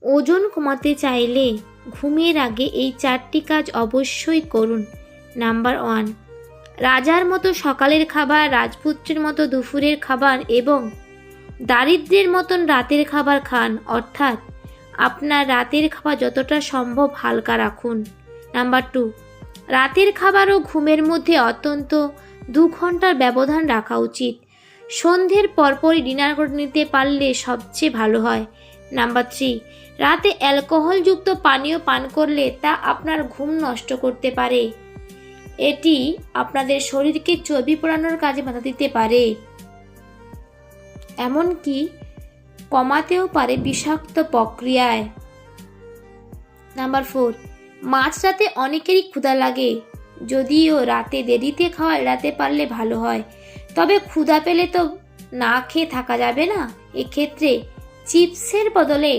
ওজন কমাতে চাইলে ঘুমের আগে এই 4টি কাজ অবশ্যই করুন। নাম্বার 1, রাজার মতো সকালের খাবার, রাজপুত্রের মতো দুপুরের খাবার এবং দারিদ্র্যের মতন রাতের খাবার খান, অর্থাৎ আপনার রাতের খাবার যতটা সম্ভব হালকা রাখুন। নাম্বার 2, রাতের খাবার ও ঘুমের মধ্যে অন্তত 2 ঘন্টার ব্যবধান রাখা উচিত। সন্ধ্যের পরপরই ডিনার করে নিতে পারলে সবচেয়ে ভালো হয়। নাম্বার 3, রাতে অ্যালকোহলযুক্ত পানীয় পান করলে তা আপনার ঘুম নষ্ট করতে পারে। এটি আপনাদের শরীরকে চর্বি পোড়ানোর কাজে বাধা দিতে পারে, এমনকি কমাতেও পারে বিষাক্ত প্রক্রিয়ায়। নাম্বার 4, মাঝরাতে অনেকেরই ক্ষুধা লাগে, যদিও রাতে দেরিতে খাওয়া এড়াতে পারলে ভালো হয়। তবে ক্ষুধা পেলে তো না খেয়ে থাকা যাবে না। এক্ষেত্রে চিপসের বদলে